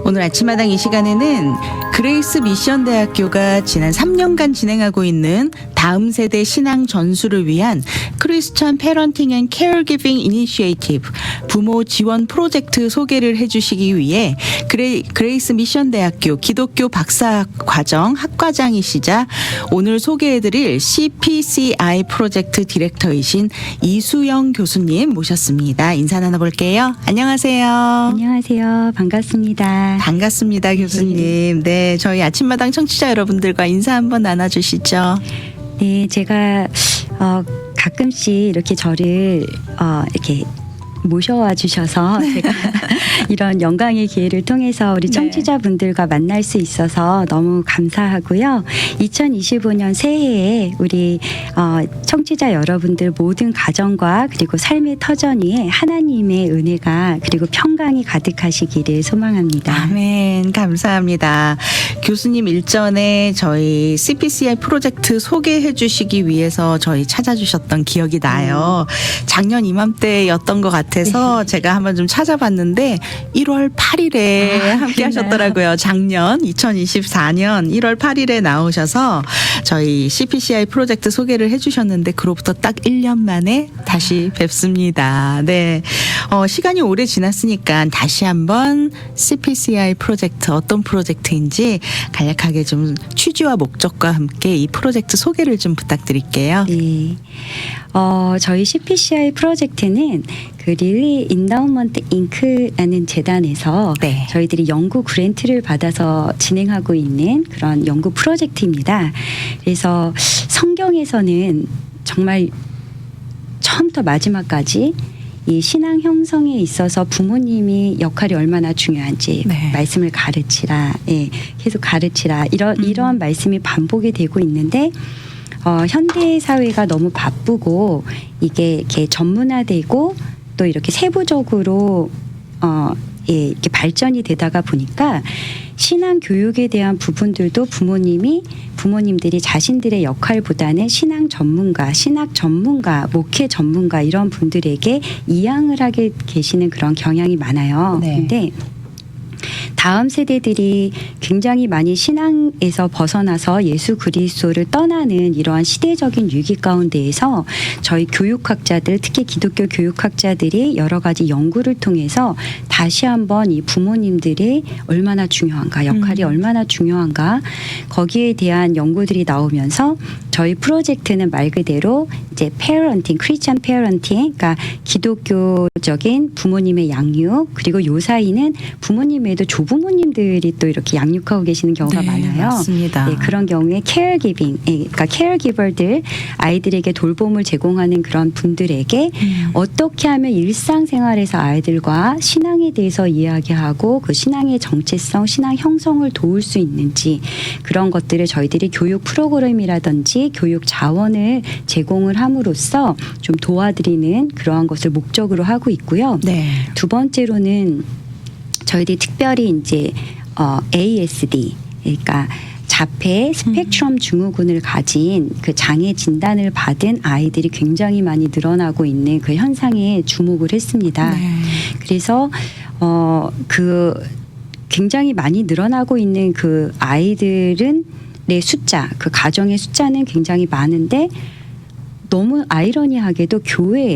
오늘 아침마당 이 시간에는 그레이스 미션 대학교가 지난 3년간 진행하고 있는 다음 세대 신앙 전수를 위한 크리스천 패런팅 앤 케어기빙 이니시에이티브 부모 지원 프로젝트 소개를 해주시기 위해 그레이스 미션 대학교 기독교 박사 과정 학과장이시자 오늘 소개해드릴 CPCI 프로젝트 디렉터이신 이수영 교수님 모셨습니다. 인사 나눠볼게요. 안녕하세요. 안녕하세요. 반갑습니다. 반갑습니다, 교수님. 네, 저희 아침마당 청취자 여러분들과 인사 한번 나눠주시죠. 네, 제가 가끔씩 이렇게 저를 이렇게 모셔와 주셔서 제가 이런 영광의 기회를 통해서 우리 청취자분들과 만날 수 있어서 너무 감사하고요. 2025년 새해에 우리 청취자 여러분들 모든 가정과 그리고 삶의 터전 위에 하나님의 은혜가 그리고 평강이 가득하시기를 소망합니다. 아멘. 감사합니다. 교수님 일전에 저희 CPCI 프로젝트 소개해 주시기 위해서 저희 찾아주셨던 기억이 나요. 작년 이맘때였던 것 같아서 제가 한번 좀 찾아봤는데 1월 8일에 함께 하셨더라고요. 작년 2024년 1월 8일에 나오셔서 저희 CPCI 프로젝트 소개를 해주셨는데 그로부터 딱 1년 만에 다시 뵙습니다. 네, 시간이 오래 지났으니까 다시 한번 CPCI 프로젝트 어떤 프로젝트인지 간략하게 좀 취지와 목적과 함께 이 프로젝트 소개를 좀 부탁드릴게요. 네. 저희 CPCI 프로젝트는 그 릴리 인다우먼트 잉크라는 재단에서 저희들이 연구 그랜트를 받아서 진행하고 있는 그런 연구 프로젝트입니다. 그래서 성경에서는 정말 처음부터 마지막까지 이 신앙 형성에 있어서 부모님이 역할이 얼마나 중요한지 말씀을 가르치라, 계속 가르치라 이런 말씀이 반복이 되고 있는데 현대 사회가 너무 바쁘고 이게 이렇게 전문화되고 또 이렇게 세부적으로 이렇게 발전이 되다가 보니까 신앙 교육에 대한 부분들도 부모님들이 자신들의 역할보다는 신앙 전문가, 신학 전문가, 목회 전문가 이런 분들에게 이양을 하게 계시는 그런 경향이 많아요. 근데 다음 세대들이 굉장히 많이 신앙에서 벗어나서 예수 그리스도를 떠나는 이러한 시대적인 위기 가운데에서 저희 교육학자들, 특히 기독교 교육학자들이 여러 가지 연구를 통해서 다시 한번 이 부모님들이 얼마나 중요한가, 역할이 얼마나 중요한가 거기에 대한 연구들이 나오면서 저희 프로젝트는 말 그대로 이제 페어런팅, 크리스천 페어런팅, 그러니까 기독교적인 부모님의 양육 그리고 요 사이는 부모님에도 조부모님들이 또 이렇게 양육하고 계시는 경우가 많아요. 맞습니다. 네, 그런 경우에 케어기빙, 그러니까 케어기버들 아이들에게 돌봄을 제공하는 그런 분들에게 어떻게 하면 일상생활에서 아이들과 신앙에 대해서 이야기하고 그 신앙의 정체성, 신앙 형성을 도울 수 있는지 그런 것들을 저희들이 교육 프로그램이라든지 교육 자원을 제공을 함으로써 좀 도와드리는 그러한 것을 목적으로 하고 있고요. 두 번째로는 저희들이 특별히 이제 ASD, 그러니까 자폐 스펙트럼 증후군을 가진 그 장애 진단을 받은 아이들이 굉장히 많이 늘어나고 있는 그 현상에 주목을 했습니다. 그래서 그 굉장히 많이 늘어나고 있는 그 아이들은 내 숫자, 그 가정의 숫자는 굉장히 많은데 너무 아이러니하게도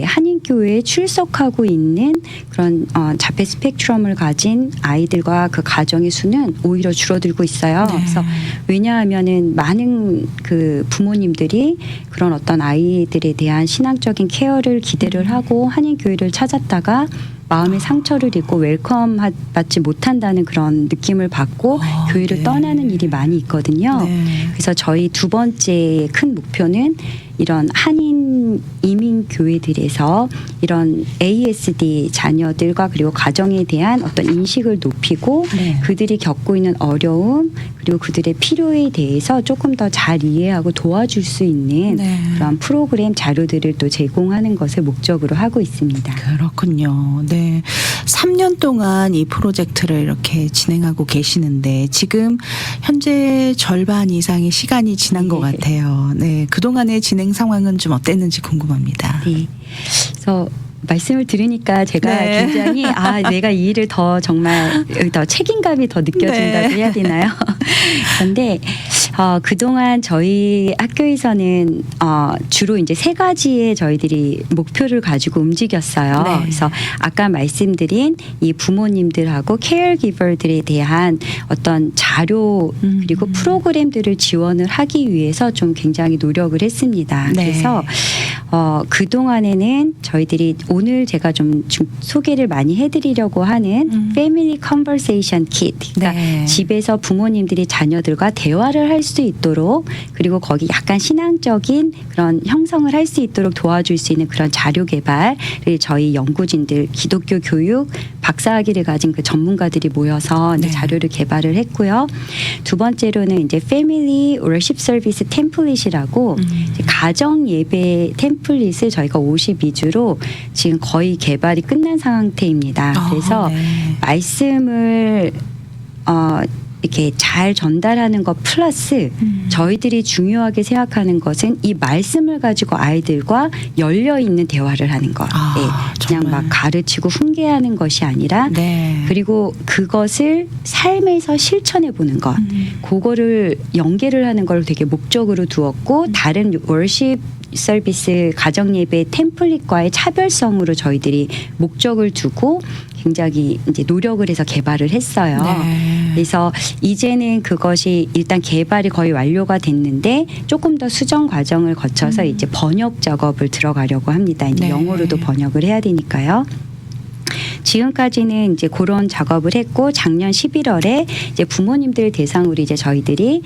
한인교회에 출석하고 있는 그런 자폐 스펙트럼을 가진 아이들과 그 가정의 수는 오히려 줄어들고 있어요. 그래서 왜냐하면은 많은 그 부모님들이 그런 어떤 아이들에 대한 신앙적인 케어를 기대를 하고 한인교회를 찾았다가 마음의 상처를 입고 웰컴 받지 못한다는 그런 느낌을 받고 교회를 떠나는 일이 많이 있거든요. 그래서 저희 두 번째 큰 목표는 이런 한인 이민 교회들에서 이런 ASD 자녀들과 그리고 가정에 대한 어떤 인식을 높이고 그들이 겪고 있는 어려움 그리고 그들의 필요에 대해서 조금 더 잘 이해하고 도와줄 수 있는 그런 프로그램 자료들을 또 제공하는 것을 목적으로 하고 있습니다. 그렇군요. 네. 3년 동안 이 프로젝트를 이렇게 진행하고 계시는데 지금 현재 절반 이상의 시간이 지난 것 같아요. 네. 그동안의 진행 상황은 좀 어땠는지 궁금합니다. 네. 그래서 말씀을 들으니까 제가 네. 굉장히 내가 이 일을 더 정말 더 책임감이 더 느껴진다고 네. 해야 되나요? 그런데 그동안 저희 학교에서는 주로 이제 세 가지의 저희들이 목표를 가지고 움직였어요. 네. 그래서 아까 말씀드린 이 부모님들하고 케어기버들에 대한 어떤 자료 그리고 프로그램들을 지원을 하기 위해서 좀 굉장히 노력을 했습니다. 네. 그래서 그동안에는 저희들이 오늘 제가 좀 소개를 많이 해드리려고 하는 Family Conversation Kit, 그러니까 네. 집에서 부모님들이 자녀들과 대화를 할 수 있도록 그리고 거기 약간 신앙적인 그런 형성을 할 수 있도록 도와줄 수 있는 그런 자료 개발을 저희 연구진들 기독교 교육 박사학위를 가진 그 전문가들이 모여서 이제 네. 자료를 개발을 했고요. 두 번째로는 이제 Family Worship Service 템플릿이라고 이제 가정 예배 템플릿을 저희가 52주로 지금 거의 개발이 끝난 상태입니다. 그래서 네. 말씀을 이렇게 잘 전달하는 것 플러스 저희들이 중요하게 생각하는 것은 이 말씀을 가지고 아이들과 열려 있는 대화를 하는 것. 그냥 정말. 막 가르치고 훈계하는 것이 아니라 네. 그리고 그것을 삶에서 실천해 보는 것. 그거를 연계를 하는 걸 되게 목적으로 두었고 다른 월십 서비스 가정 예배 템플릿과의 차별성으로 저희들이 목적을 두고 굉장히 이제 노력을 해서 개발을 했어요. 네. 그래서 이제는 그것이 일단 개발이 거의 완료가 됐는데 조금 더 수정 과정을 거쳐서 이제 번역 작업을 들어가려고 합니다. 이제 네. 영어로도 번역을 해야 되니까요. 지금까지는 이제 그런 작업을 했고 작년 11월에 이제 부모님들 대상으로 이제 저희들이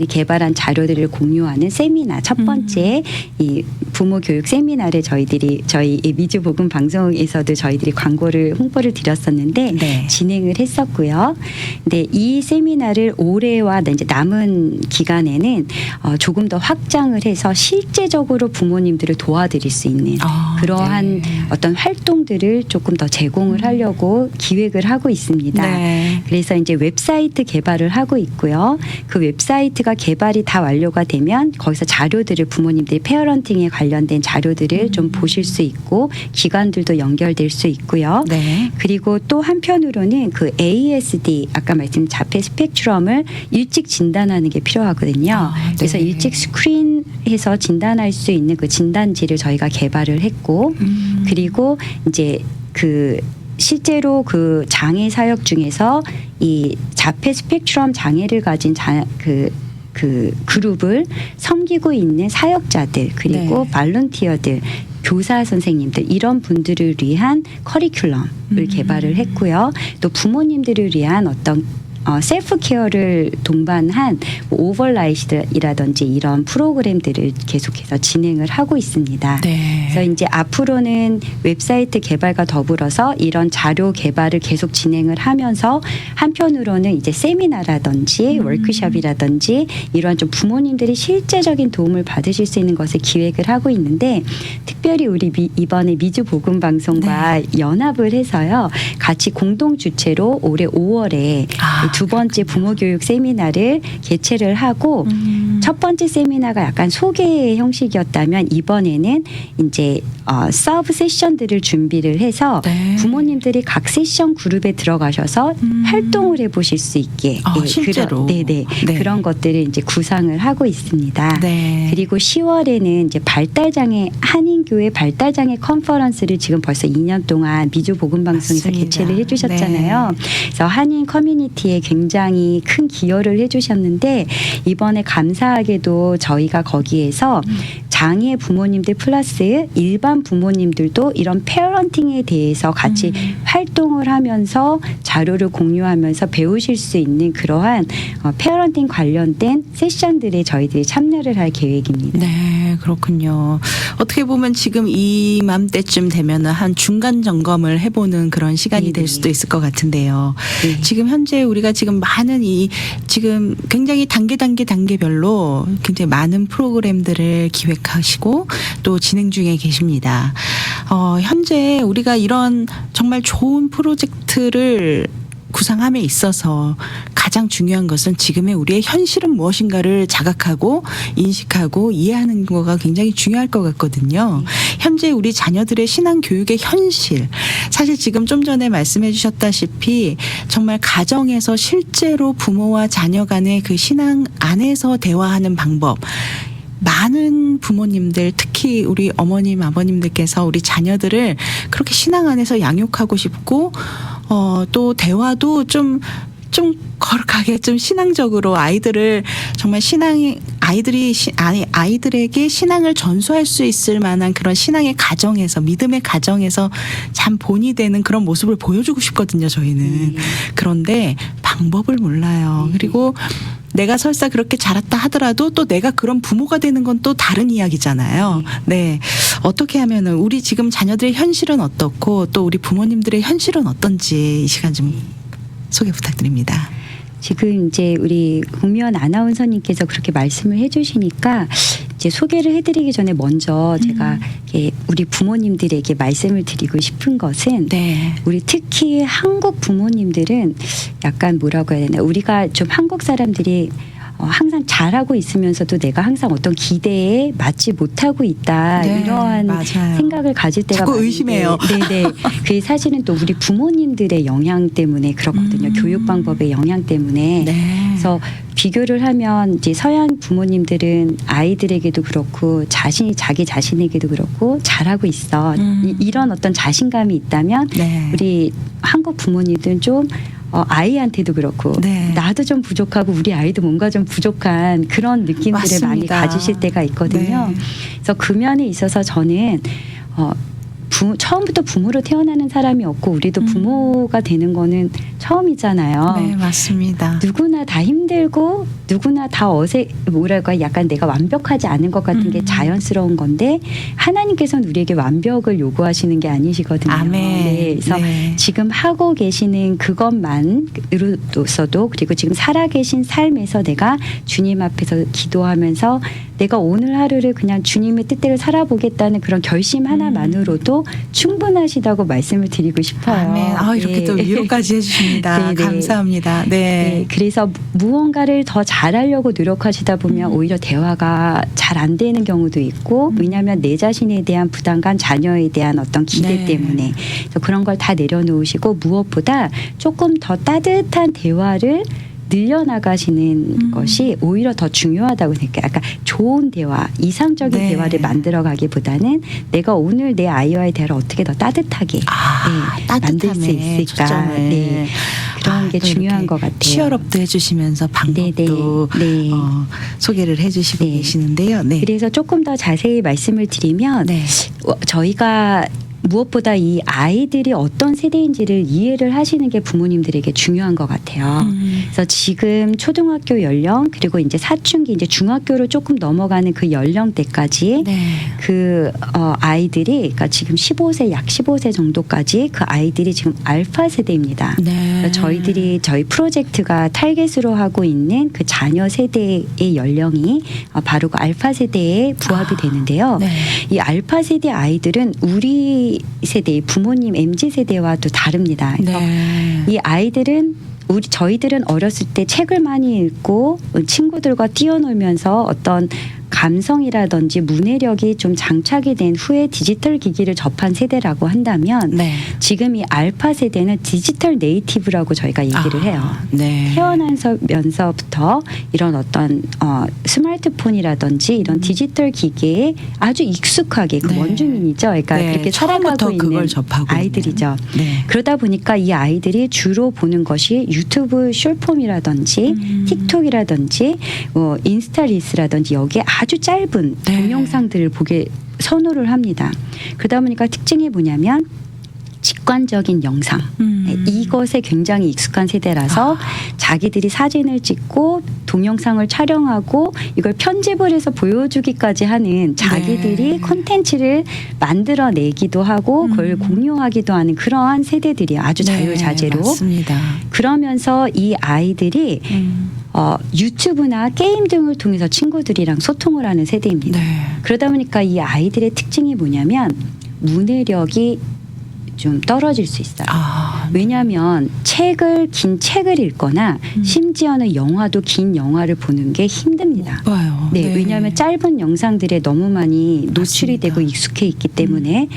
개발한 자료들을 공유하는 세미나 첫 번째 이 부모 교육 세미나를 저희 이 미주 복음 방송에서도 저희들이 홍보를 드렸었는데 네. 진행을 했었고요. 근데 이 세미나를 올해와 이제 남은 기간에는 조금 더 확장을 해서 실제적으로 부모님들을 도와드릴 수 있는 그러한 네. 어떤 활동들을 조금 더 제공을 하려고 기획을 하고 있습니다. 네. 그래서 이제 웹사이트 개발을 하고 있고요. 그 웹사이트가 개발이 다 완료가 되면 거기서 자료들을 부모님들이 페어런팅에 관련된 자료들을 좀 보실 수 있고 기관들도 연결될 수 있고요. 네. 그리고 또 한편으로는 그 ASD 아까 말씀드린 자폐 스펙트럼을 일찍 진단하는 게 필요하거든요. 네. 그래서 일찍 스크린해서 진단할 수 있는 그 진단지를 저희가 개발을 했고 그리고 이제 실제로 그 장애 사역 중에서 이 자폐 스펙트럼 장애를 가진 그룹을 섬기고 있는 사역자들 그리고 네. 발런티어들 교사 선생님들 이런 분들을 위한 커리큘럼을 개발을 했고요. 또 부모님들을 위한 어떤 셀프 케어를 동반한 오버라이트이라든지 이런 프로그램들을 계속해서 진행을 하고 있습니다. 네. 그래서 이제 앞으로는 웹사이트 개발과 더불어서 이런 자료 개발을 계속 진행을 하면서 한편으로는 이제 세미나라든지 워크숍이라든지 이런 좀 부모님들이 실제적인 도움을 받으실 수 있는 것을 기획을 하고 있는데 특별히 우리 이번에 미주 복음 방송과 연합을 해서요. 같이 공동 주최로 올해 5월에 두 번째 부모 교육 세미나를 개최를 하고 첫 번째 세미나가 약간 소개 형식이었다면 이번에는 이제 서브 세션들을 준비를 해서 네. 부모님들이 각 세션 그룹에 들어가셔서 활동을 해보실 수 있게 실제로 네네 네. 그런 것들을 이제 구상을 하고 있습니다. 네. 그리고 10월에는 이제 발달장애 한인교회 발달장애 컨퍼런스를 지금 벌써 2년 동안 미주 복음 방송에서 맞습니다. 개최를 해주셨잖아요. 그래서 한인 커뮤니티에 굉장히 큰 기여를 해주셨는데 이번에 감사하게도 저희가 거기에서 장애 부모님들 플러스 일반 부모님들도 이런 페어런팅에 대해서 같이 활동을 하면서 자료를 공유하면서 배우실 수 있는 그러한 페어런팅 관련된 세션들에 저희들이 참여를 할 계획입니다. 네, 그렇군요. 어떻게 보면 지금 이맘때쯤 되면은 한 중간 점검을 해보는 그런 시간이 네네. 될 수도 있을 것 같은데요. 네. 지금 현재 우리가 지금 많은 지금 굉장히 단계별로 굉장히 많은 프로그램들을 기획하시고 또 진행 중에 계십니다. 嗯 현재 우리가 이런 정말 좋은 프로젝트를 구상함에 있어서 가장 중요한 것은 지금의 우리의 현실은 무엇인가를 자각하고 인식하고 이해하는 거가 굉장히 중요할 것 같거든요. 현재 우리 자녀들의 신앙 교육의 현실, 사실 지금 좀 전에 말씀해 주셨다시피 정말 가정에서 실제로 부모와 자녀 간의 그 신앙 안에서 대화하는 방법, 많은 부모님들, 특히 우리 어머님, 아버님들께서 우리 자녀들을 그렇게 신앙 안에서 양육하고 싶고, 또 대화도 좀 거룩하게, 좀 신앙적으로 아이들을 정말 아이들에게 신앙을 전수할 수 있을 만한 그런 신앙의 가정에서, 믿음의 가정에서 참 본이 되는 그런 모습을 보여주고 싶거든요, 저희는. 그런데 방법을 몰라요. 그리고 내가 설사 그렇게 자랐다 하더라도 또 내가 그런 부모가 되는 건 또 다른 이야기잖아요. 네. 어떻게 하면은 우리 지금 자녀들의 현실은 어떻고 또 우리 부모님들의 현실은 어떤지 이 시간 좀 소개 부탁드립니다. 지금 이제 우리 국미원 아나운서님께서 그렇게 말씀을 해주시니까 이제 소개를 해드리기 전에 먼저 제가 우리 부모님들에게 말씀을 드리고 싶은 것은 네. 우리 특히 한국 부모님들은 약간 뭐라고 해야 되나, 우리가 좀 한국 사람들이 항상 잘하고 있으면서도 내가 항상 어떤 기대에 맞지 못하고 있다, 네, 이러한 맞아요. 생각을 가질 때가 자꾸 많은데, 의심해요. 네네. 그게 사실은 또 우리 부모님들의 영향 때문에 그렇거든요. 교육 방법의 영향 때문에. 네. 그래서 비교를 하면 이제 서양 부모님들은 아이들에게도 그렇고 자기 자신에게도 그렇고 잘하고 있어, 이런 어떤 자신감이 있다면 네. 우리 한국 부모님들은 좀 아이한테도 그렇고 네. 나도 좀 부족하고 우리 아이도 뭔가 좀 부족한 그런 느낌들을 맞습니다. 많이 가지실 때가 있거든요. 네. 그래서 그 면에 있어서 저는 처음부터 부모로 태어나는 사람이 없고 우리도 부모가 되는 거는 처음이잖아요. 네, 맞습니다. 누구나 다 힘들고 누구나 다 뭐랄까, 약간 내가 완벽하지 않은 것 같은 게 자연스러운 건데 하나님께서는 우리에게 완벽을 요구하시는 게 아니시거든요. 아멘. 네, 그래서 네. 지금 하고 계시는 그것만으로서도, 그리고 지금 살아계신 삶에서 내가 주님 앞에서 기도하면서 내가 오늘 하루를 그냥 주님의 뜻대로 살아보겠다는 그런 결심 하나만으로도 충분하시다고 말씀을 드리고 싶어요. 아멘. 이렇게 예. 또 위로까지 해주십니다. 네, 네. 감사합니다. 네. 네, 그래서 무언가를 더 잘하려고 노력하시다 보면 오히려 대화가 잘 안 되는 경우도 있고, 왜냐하면 내 자신에 대한 부담감, 자녀에 대한 어떤 기대 네. 때문에. 그래서 그런 걸 다 내려놓으시고 무엇보다 조금 더 따뜻한 대화를 늘려나가시는 것이 오히려 더 중요하다고 생각해요. 약간 좋은 대화, 이상적인 네. 대화를 만들어가기보다는 내가 오늘 내 아이와의 대화를 어떻게 더 따뜻하게 만들 수 있을까. 초점을. 네. 그런 게 또 중요한 이렇게 것 같아요. 치열업도 해주시면서 방법도 네. 소개를 해주시고 네. 계시는데요. 네. 그래서 조금 더 자세히 말씀을 드리면 네. 저희가 무엇보다 이 아이들이 어떤 세대인지를 이해를 하시는 게 부모님들에게 중요한 것 같아요. 그래서 지금 초등학교 연령, 그리고 이제 사춘기, 이제 중학교로 조금 넘어가는 그 연령대까지 네. 그 아이들이, 그러니까 지금 15세, 약 15세 정도까지 그 아이들이 지금 알파 세대입니다. 네. 저희 프로젝트가 타겟으로 하고 있는 그 자녀 세대의 연령이 바로 그 알파 세대에 부합이 되는데요. 네. 이 알파 세대 아이들은 우리 세대의 부모님 MZ 세대와 또 다릅니다. 그래서 네. 이 아이들은 저희들은 어렸을 때 책을 많이 읽고 친구들과 뛰어놀면서 어떤 감성이라든지 문해력이 좀 장착이 된 후에 디지털 기기를 접한 세대라고 한다면, 네. 지금 이 알파 세대는 디지털 네이티브라고 저희가 얘기를 해요. 네. 태어나면서부터 이런 어떤 스마트폰이라든지 이런 디지털 기기에 아주 익숙하게 그 네. 원주민이죠. 그러니까 네. 그렇게 처음부터 살아가고 그걸 있는 접하고 아이들이죠. 있는. 네. 그러다 보니까 이 아이들이 주로 보는 것이 유튜브 숏폼이라든지 틱톡이라든지 인스타 릴스라든지 여기에 아주 짧은 네. 동영상들을 보게 선호를 합니다. 그러다 보니까 특징이 뭐냐면 직관적인 영상, 이것에 굉장히 익숙한 세대라서 자기들이 사진을 찍고 동영상을 촬영하고 이걸 편집을 해서 보여주기까지 하는 자기들이 네. 콘텐츠를 만들어내기도 하고 그걸 공유하기도 하는 그러한 세대들이 아주 자유자재로. 맞습니다. 그러면서 이 아이들이 유튜브나 게임 등을 통해서 친구들이랑 소통을 하는 세대입니다. 네. 그러다 보니까 이 아이들의 특징이 뭐냐면 문해력이 좀 떨어질 수 있어요. 왜냐하면 긴 책을 읽거나 심지어는 영화도 긴 영화를 보는 게 힘듭니다. 봐요. 네, 왜냐하면 짧은 영상들에 너무 많이 노출이 맞습니다. 되고 익숙해 있기 때문에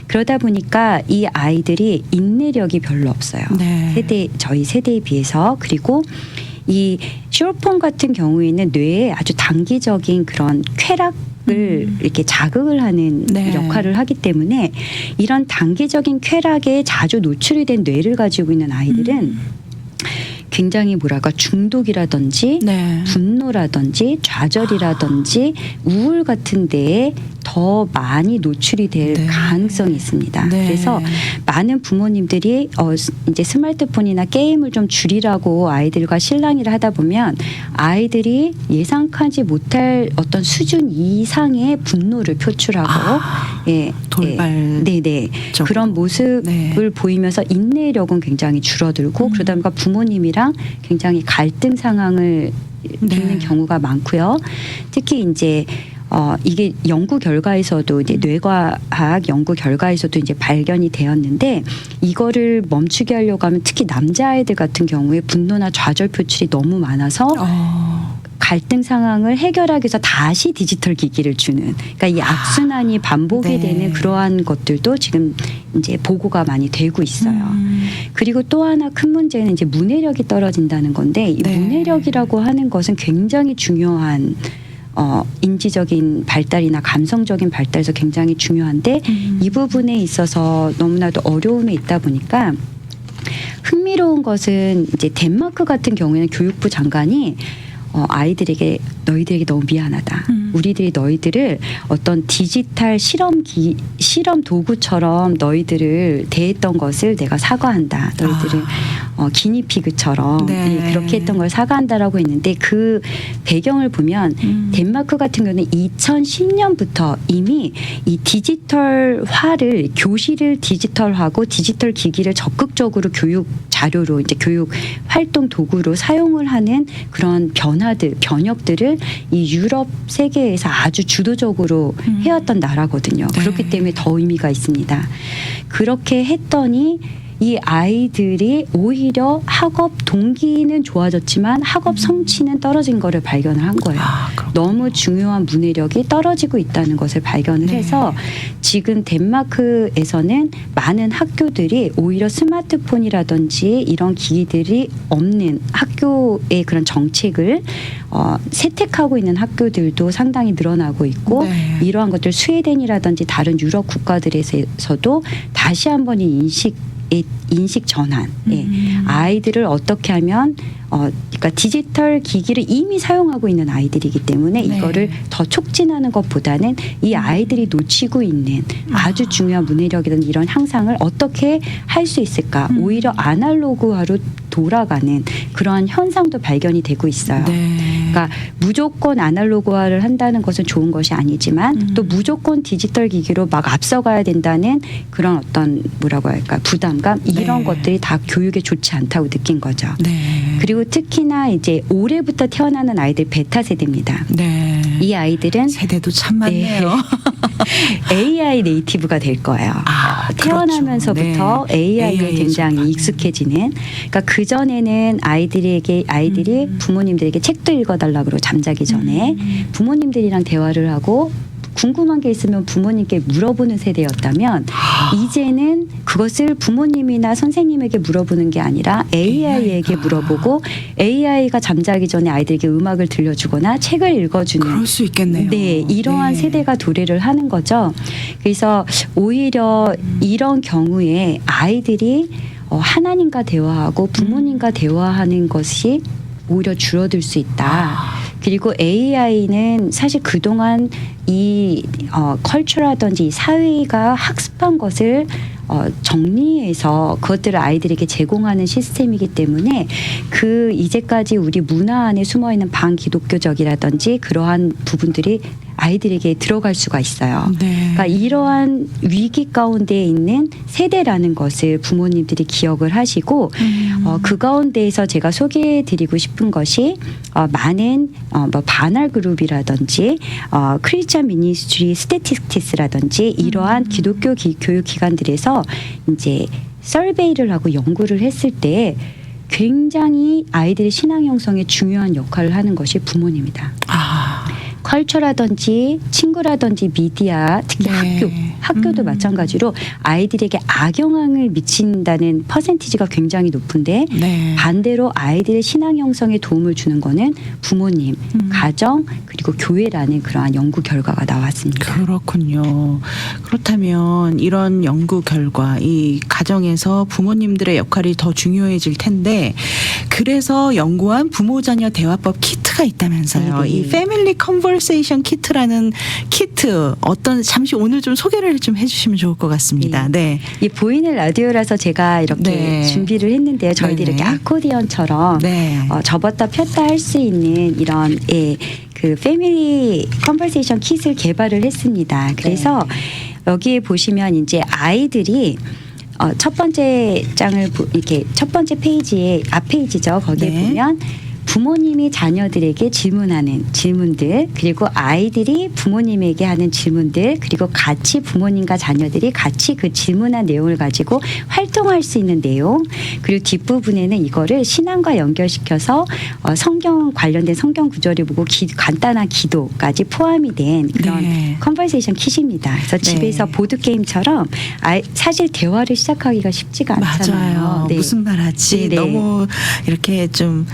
그러다 보니까 이 아이들이 인내력이 별로 없어요. 네. 저희 세대에 비해서. 그리고 이 숏폼 같은 경우에는 뇌에 아주 단기적인 그런 쾌락을 이렇게 자극을 하는 네. 역할을 하기 때문에 이런 단기적인 쾌락에 자주 노출이 된 뇌를 가지고 있는 아이들은 굉장히 중독이라든지 네. 분노라든지 좌절이라든지 우울 같은 데에 더 많이 노출이 될 네. 가능성이 있습니다. 네. 그래서 많은 부모님들이 이제 스마트폰이나 게임을 좀 줄이라고 아이들과 실랑이를 하다 보면 아이들이 예상하지 못할 어떤 수준 이상의 분노를 표출하고 돌발 네네 그런 모습을 네. 보이면서 인내력은 굉장히 줄어들고 그러다 보니까 부모님이랑 굉장히 갈등 상황을 겪는 경우가 많고요. 특히 이제 이게 연구 결과에서도 이제 뇌과학 연구 결과에서도 이제 발견이 되었는데 이거를 멈추게 하려고 하면 특히 남자아이들 같은 경우에 분노나 좌절 표출이 너무 많아서 갈등 상황을 해결하기 위해서 다시 디지털 기기를 주는 그러니까 이 악순환이 반복이 네. 되는 그러한 것들도 지금 이제 보고가 많이 되고 있어요. 그리고 또 하나 큰 문제는 이제 문해력이 떨어진다는 건데 이 네. 문해력이라고 하는 것은 굉장히 중요한 인지적인 발달이나 감성적인 발달에서 굉장히 중요한데 이 부분에 있어서 너무나도 어려움이 있다 보니까 흥미로운 것은 이제 덴마크 같은 경우에는 교육부 장관이 아이들에게 너희들에게 너무 미안하다. 우리들이 너희들을 어떤 디지털 실험 도구처럼 너희들을 대했던 것을 내가 사과한다. 너희들을 기니피그처럼 네. 그렇게 했던 걸 사과한다라고 했는데 그 배경을 보면 덴마크 같은 경우는 2010년부터 이미 이 디지털화를 교실을 디지털하고 디지털 기기를 적극적으로 교육 자료로 이제 교육 활동 도구로 사용을 하는 그런 변혁들을 이 유럽 세계에서 아주 주도적으로 해왔던 나라거든요. 네. 그렇기 때문에 더 의미가 있습니다. 그렇게 했더니 이 아이들이 오히려 학업 동기는 좋아졌지만 학업 성취는 떨어진 거를 발견을 한 거예요. 너무 중요한 문해력이 떨어지고 있다는 것을 발견을 해서 지금 덴마크에서는 많은 학교들이 오히려 스마트폰이라든지 이런 기기들이 없는 학교의 그런 정책을 채택하고 있는 학교들도 상당히 늘어나고 있고 네. 이러한 것들 스웨덴이라든지 다른 유럽 국가들에서도 다시 한번 이 인식 전환, 아이들을 어떻게 하면 그러니까 디지털 기기를 이미 사용하고 있는 아이들이기 때문에 네. 이거를 더 촉진하는 것보다는 이 아이들이 놓치고 있는 아주 중요한 문해력이든 이런 향상을 어떻게 할 수 있을까? 오히려 아날로그화로 돌아가는 그런 현상도 발견이 되고 있어요. 네. 그러니까 무조건 아날로그화를 한다는 것은 좋은 것이 아니지만 또 무조건 디지털 기기로 막 앞서가야 된다는 그런 어떤 뭐라고 할까 부담감 이런 네. 것들이 다 교육에 좋지 않다고 느낀 거죠. 네. 그리고 특히나 이제 올해부터 태어나는 아이들 베타 세대입니다. 네. 이 아이들은 세대도 참 많네요. AI 네이티브가 될 거예요. 태어나면서부터 그렇죠. 네. AI에 AI 에 굉장히 좀 익숙해지는. 그러니까 그 전에는 아이들이 부모님들에게 책도 읽어달라 그러고 잠자기 전에 부모님들이랑 대화를 하고 궁금한 게 있으면 부모님께 물어보는 세대였다면 이제는 그것을 부모님이나 선생님에게 물어보는 게 아니라 AI에게 물어보고 AI가 잠자기 전에 아이들에게 음악을 들려주거나 책을 읽어주는 그럴 수 있겠네요. 네, 이러한 네. 세대가 도래를 하는 거죠. 그래서 오히려 이런 경우에 아이들이 하나님과 대화하고 부모님과 대화하는 것이 오히려 줄어들 수 있다. 그리고 AI는 사실 그동안 이 컬처라든지 이 사회가 학습한 것을 정리해서 그것들을 아이들에게 제공하는 시스템이기 때문에 그 이제까지 우리 문화 안에 숨어 있는 반기독교적이라든지 그러한 부분들이 아이들에게 들어갈 수가 있어요. 네. 그러니까 이러한 위기 가운데 있는 세대라는 것을 부모님들이 기억을 하시고 그 가운데에서 제가 소개해드리고 싶은 것이 많은 뭐 바날 그룹이라든지 크리스천 미니스트리 스태티스틱스라든지 이러한 기독교 교육 기관들에서 이제 서베이를 하고 연구를 했을 때 굉장히 아이들의 신앙 형성에 중요한 역할을 하는 것이 부모님이다. 컬처라든지 친구라든지 미디어, 특히 네. 학교도 마찬가지로 아이들에게 악영향을 미친다는 퍼센티지가 굉장히 높은데 네. 반대로 아이들의 신앙 형성에 도움을 주는 거는 부모님, 가정 그리고 교회라는 그러한 연구 결과가 나왔습니다. 그렇군요. 그렇다면 이런 연구 결과 이 가정에서 부모님들의 역할이 더 중요해질 텐데 그래서 연구한 부모 자녀 대화법 키트가 있다면서요. 네네. 이 패밀리 컨버세이션 키트라는 키트 어떤 잠시 오늘 좀 소개를 좀 해주시면 좋을 것 같습니다. 네. 이 보이는 라디오라서 제가 이렇게 네. 준비를 했는데요. 저희들이 네네. 이렇게 아코디언처럼 네. 접었다 폈다 할 수 있는 이런 그 패밀리 컨버세이션 킷을 개발을 했습니다. 그래서 여기에 보시면 이제 아이들이 첫 번째 장을 이렇게 첫 번째 페이지에 앞 페이지죠. 거기에 네. 보면 부모님이 자녀들에게 질문하는 질문들 그리고 아이들이 부모님에게 하는 질문들 그리고 같이 부모님과 자녀들이 같이 그 질문한 내용을 가지고 활동할 수 있는 내용 그리고 뒷부분에는 이거를 신앙과 연결시켜서 성경 관련된 성경 구절을 보고 간단한 기도까지 포함이 된 그런 네. 컨버세이션 kit입니다. 그래서 집에서 보드게임처럼 사실 대화를 시작하기가 쉽지가 않잖아요. 맞아요. 네. 무슨 말 하지? 네네. 너무 이렇게 좀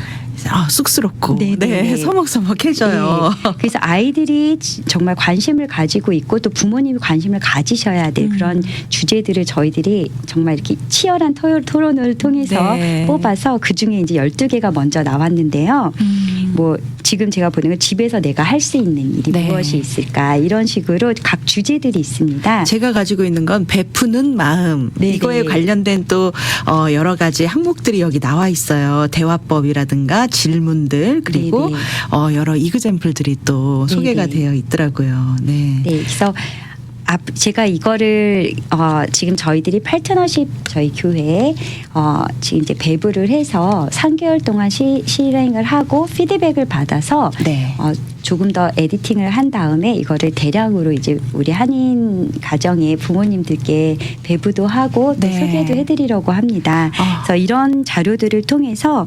쑥스럽고 네네. 네, 서먹서먹해져요. 네. 그래서 아이들이 정말 관심을 가지고 있고 또 부모님이 관심을 가지셔야 될 그런 주제들을 저희들이 정말 이렇게 치열한 토론을 통해서 네. 뽑아서 그중에 이제 12개가 먼저 나왔는데요. 뭐 지금 제가 보는 건 집에서 내가 할 수 있는 일이 네. 무엇이 있을까 이런 식으로 각 주제들이 있습니다. 제가 가지고 있는 건 베푸는 마음 네네. 이거에 관련된 또 여러 가지 항목들이 여기 나와 있어요. 대화법이라든가 질문들 그리고 네네. 여러 이그젬플들이 또 소개가 네네. 되어 있더라고요. 네. 네, 그래서 제가 이거를 지금 저희들이 파트너십 저희 교회에 지금 이제 배부를 해서 3개월 동안 실행을 하고 피드백을 받아서 네. 조금 더 에디팅을 한 다음에 이거를 대량으로 이제 우리 한인 가정의 부모님들께 배부도 하고 또 네. 소개도 해드리려고 합니다. 그래서 이런 자료들을 통해서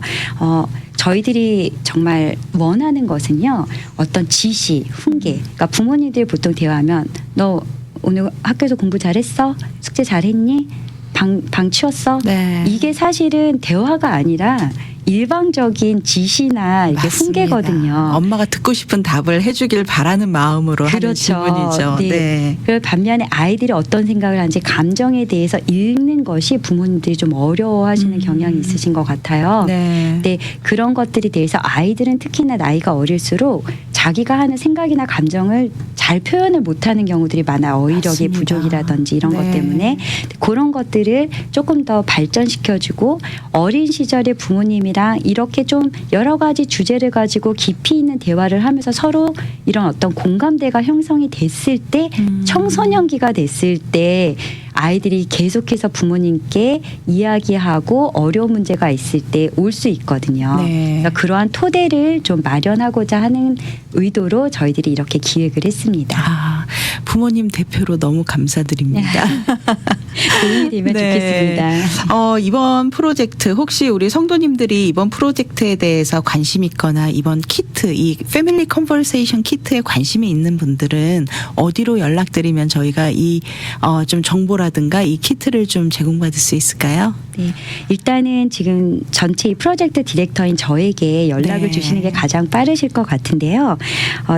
저희들이 정말 원하는 것은요 어떤 지시, 훈계. 그러니까 부모님들 보통 대화하면 너 오늘 학교에서 공부 잘했어? 숙제 잘했니? 방 치웠어? 네. 이게 사실은 대화가 아니라 일방적인 지시나 이게 맞습니다. 훈계거든요. 엄마가 듣고 싶은 답을 해주길 바라는 마음으로 하는 그렇죠. 질문이죠. 네. 네. 그 반면에 아이들이 어떤 생각을 하는지 감정에 대해서 읽는 것이 부모님들이 좀 어려워하시는 경향이 있으신 것 같아요. 네. 네, 그런 것들에 대해서 아이들은 특히나 나이가 어릴수록 자기가 하는 생각이나 감정을 잘 표현을 못하는 경우들이 많아 어휘력의 맞습니다. 부족이라든지 이런 것 네. 때문에 그런 것들을 조금 더 발전시켜주고 어린 시절에 부모님이랑 이렇게 좀 여러 가지 주제를 가지고 깊이 있는 대화를 하면서 서로 이런 어떤 공감대가 형성이 됐을 때 청소년기가 됐을 때 아이들이 계속해서 부모님께 이야기하고 어려운 문제가 있을 때 올 수 있거든요. 네. 그러니까 그러한 토대를 좀 마련하고자 하는 의도로 저희들이 이렇게 기획을 했습니다. 부모님 대표로 너무 감사드립니다. 도움이 되면 좋겠습니다. 이번 프로젝트 혹시 우리 성도님들이 이번 프로젝트에 대해서 관심 있거나 이번 키트 이 패밀리 컨버세이션 키트에 관심이 있는 분들은 어디로 연락드리면 저희가 이 좀 정보라든가 이 키트를 좀 제공받을 수 있을까요? 네, 일단은 지금 전체 이 프로젝트 디렉터인 저에게 연락을 네. 주시는 게 가장 빠르실 것 같은데요.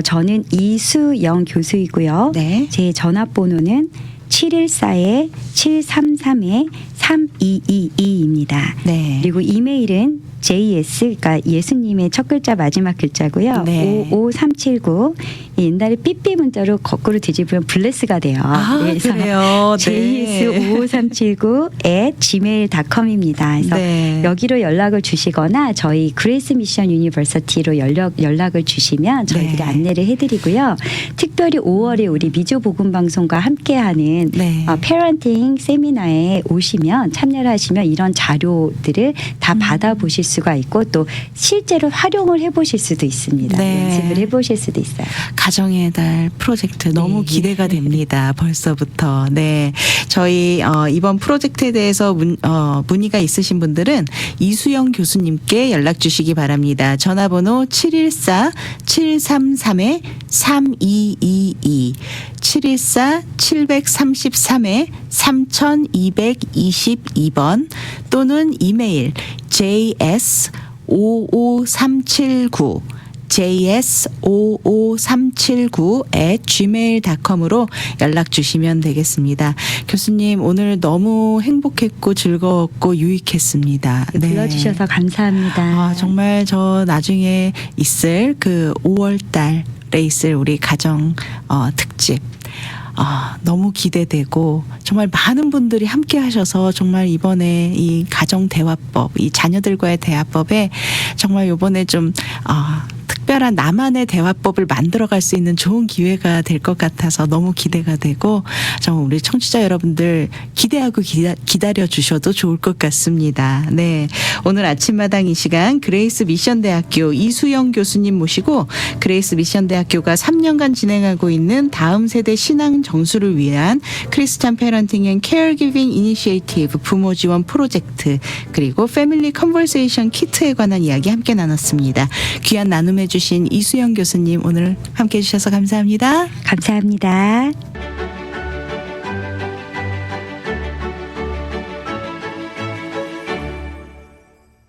저는 이수영 교수이고요. 네. 제 전화번호는 714-733-3222입니다. 네. 그리고 이메일은 JS, 그러니까 예수님의 첫 글자 마지막 글자고요. 네. 55379. 옛날에 삐삐 문자로 거꾸로 뒤집으면 블레스가 돼요. 그래서 그래요. JS55379@gmail.com입니다. 그래서 네. 여기로 연락을 주시거나 저희 그레이스 미션 유니버시티로 연락을 주시면 저희들이 네. 안내를 해드리고요. 특별히 5월에 우리 미조 복음 방송과 함께하는 네. 페런팅 세미나에 오시면 참여를 하시면 이런 자료들을 다 받아보실 수가 있고 또 실제로 활용을 해보실 수도 있습니다. 네. 연습을 해보실 수도 있어요. 가정의 달 프로젝트 너무 네. 기대가 됩니다. 벌써부터. 네. 저희 이번 프로젝트에 대해서 문의가 있으신 분들은 이수영 교수님께 연락 주시기 바랍니다. 전화번호 714-733-3222 714-733-3222번 또는 이메일 js55379 js55379@gmail.com으로 연락 주시면 되겠습니다. 교수님 오늘 너무 행복했고 즐거웠고 유익했습니다. 네. 불러주셔서 감사합니다. 정말 저 나중에 있을 그 5월달에 있을 우리 가정 특집 너무 기대되고 정말 많은 분들이 함께 하셔서 정말 이번에 이 가정 대화법, 이 자녀들과의 대화법에 정말 이번에 좀 특별한 나만의 대화법을 만들어갈 수 있는 좋은 기회가 될 것 같아서 너무 기대가 되고 정말 우리 청취자 여러분들 기대하고 기다려 주셔도 좋을 것 같습니다. 네, 오늘 아침마당 이 시간 그레이스 미션대학교 이수영 교수님 모시고 그레이스 미션대학교가 3년간 진행하고 있는 다음 세대 신앙 정수를 위한 크리스찬 페런팅 앤 케어기빙 이니시에이티브 부모 지원 프로젝트 그리고 패밀리 컨버세이션 키트에 관한 이야기 함께 나눴습니다. 귀한 나눔해 주신 이수영 교수님 오늘 함께 해주셔서 감사합니다. 감사합니다.